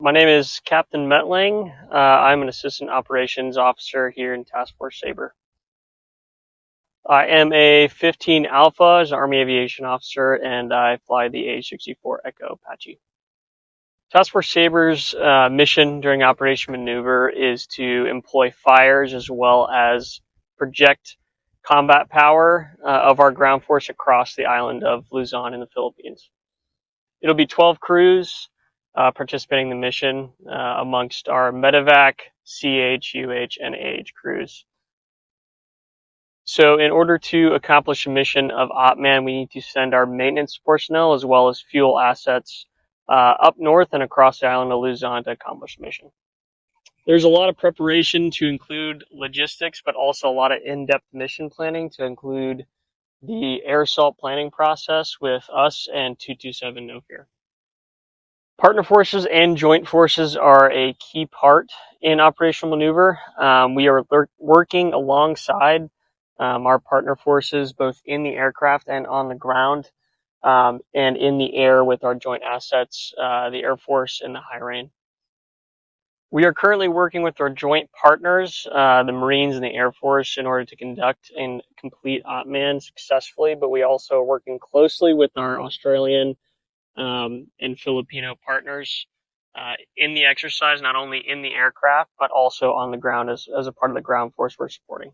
My name is Captain Mettling. I'm an assistant operations officer here in Task Force Sabre. I am a 15 Alpha as an Army aviation officer, and I fly the AH-64 Apache. Task Force Sabre's mission during Operation Maneuver is to employ fires as well as project combat power of our ground force across the island of Luzon in the Philippines. It'll be 12 crews participating in the mission amongst our medevac, CH, UH, and AH crews. So in order to accomplish a mission of OPMAN, we need to send our maintenance personnel as well as fuel assets up north and across the island of Luzon to accomplish the mission. There's a lot of preparation to include logistics, but also a lot of in-depth mission planning to include the air assault planning process with us and 227 No Fear. Partner forces and joint forces are a key part in operational maneuver. We are working alongside our partner forces both in the aircraft and on the ground, and in the air with our joint assets, the Air Force and the High Reign. We are currently working with our joint partners, the Marines and the Air Force, in order to conduct and complete OPMAN successfully, but we also are working closely with our Australian and Filipino partners in the exercise, not only in the aircraft, but also on the ground as a part of the ground force we're supporting.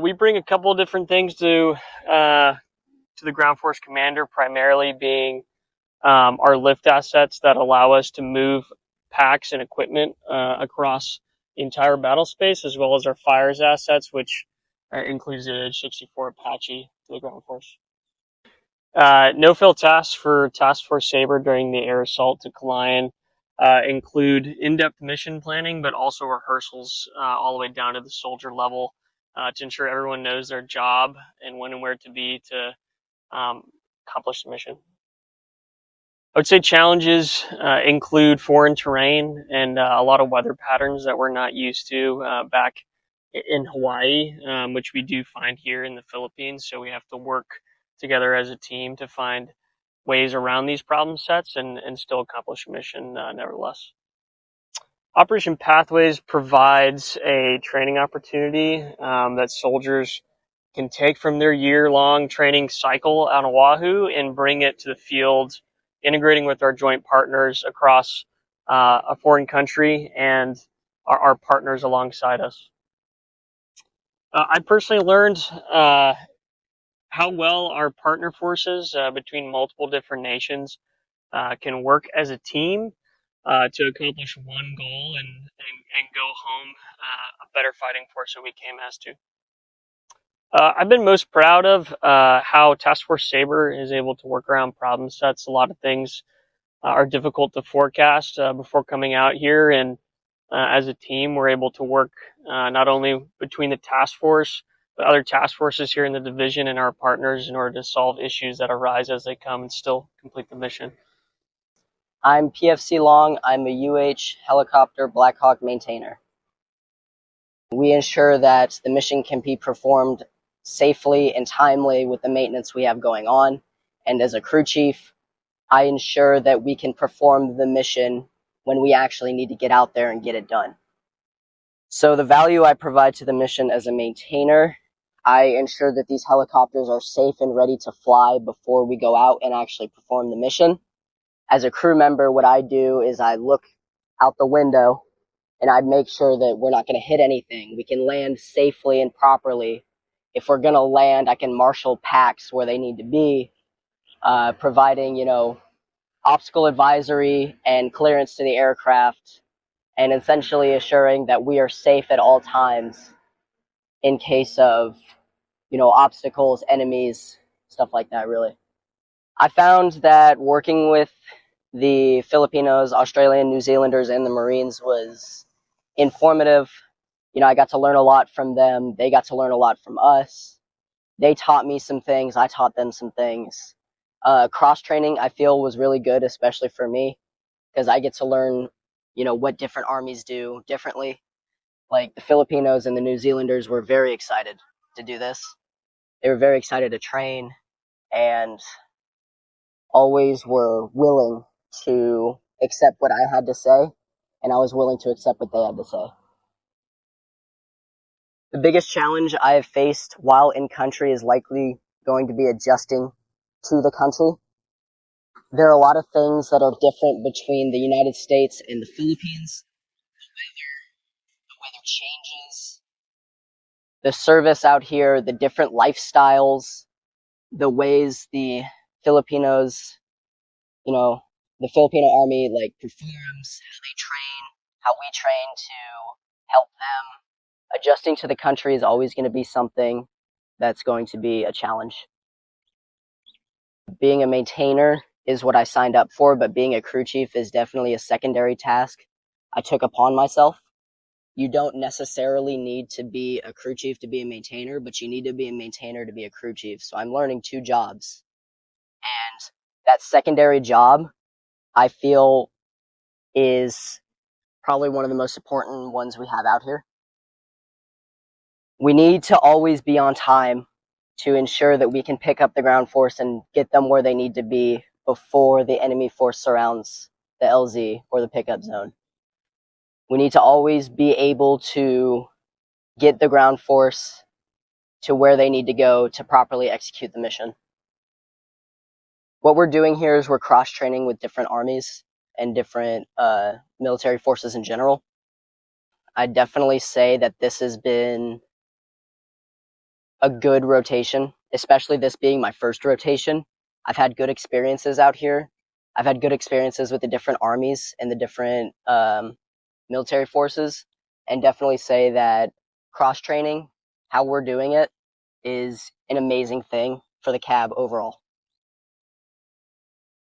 We bring a couple of different things to the ground force commander, primarily being our lift assets that allow us to move packs and equipment across the entire battle space, as well as our fires assets, which includes the AH-64 Apache to the ground force. No-fill tasks for Task Force Sabre during the air assault to Kalayan include in-depth mission planning, but also rehearsals all the way down to the soldier level to ensure everyone knows their job and when and where to be to accomplish the mission. I would say challenges include foreign terrain and a lot of weather patterns that we're not used to back in Hawaii, which we do find here in the Philippines. So we have to work together as a team to find ways around these problem sets and still accomplish a mission nevertheless. Operation Pathways provides a training opportunity that soldiers can take from their year-long training cycle on Oahu and bring it to the field, integrating with our joint partners across a foreign country and our partners alongside us. I personally learned how well our partner forces between multiple different nations can work as a team to accomplish one goal and go home a better fighting force than we came as to. I've been most proud of how Task Force Sabre is able to work around problem sets. A lot of things are difficult to forecast before coming out here, and as a team, we're able to work not only between the task force, but other task forces here in the division and our partners in order to solve issues that arise as they come and still complete the mission. I'm PFC Long. I'm a UH helicopter Black Hawk maintainer. We ensure that the mission can be performed safely and timely with the maintenance we have going on. And as a crew chief, I ensure that we can perform the mission when we actually need to get out there and get it done. So the value I provide to the mission as a maintainer, I ensure that these helicopters are safe and ready to fly before we go out and actually perform the mission. As a crew member, what I do is I look out the window and I make sure that we're not going to hit anything. We can land safely and properly. If we're going to land, I can marshal packs where they need to be, providing, obstacle advisory and clearance to the aircraft, and essentially assuring that we are safe at all times in case of, obstacles, enemies, stuff like that, really. I found that working with the Filipinos, Australian, New Zealanders, and the Marines was informative. I got to learn a lot from them. They got to learn a lot from us. They taught me some things. I taught them some things. Cross-training, I feel, was really good, especially for me, because I get to learn, what different armies do differently. Like the Filipinos and the New Zealanders were very excited to do this. They were very excited to train and always were willing to accept what I had to say, and I was willing to accept what they had to say. The biggest challenge I have faced while in country is likely going to be adjusting to the country. There are a lot of things that are different between the United States and the Philippines. The weather changes. The service out here, the different lifestyles, the ways the Filipinos, the Filipino army performs, how they train, how we train to help them. Adjusting to the country is always going to be something that's going to be a challenge. Being a maintainer is what I signed up for, but being a crew chief is definitely a secondary task I took upon myself. You don't necessarily need to be a crew chief to be a maintainer, but you need to be a maintainer to be a crew chief. So I'm learning 2 jobs. And that secondary job, I feel, is probably one of the most important ones we have out here. We need to always be on time to ensure that we can pick up the ground force and get them where they need to be before the enemy force surrounds the LZ or the pickup zone. We need to always be able to get the ground force to where they need to go to properly execute the mission. What we're doing here is we're cross-training with different armies and different military forces in general. I'd definitely say that this has been a good rotation, especially this being my first rotation. I've had good experiences out here. I've had good experiences with the different armies and the different military forces, and definitely say that cross-training, how we're doing it, is an amazing thing for the cab overall.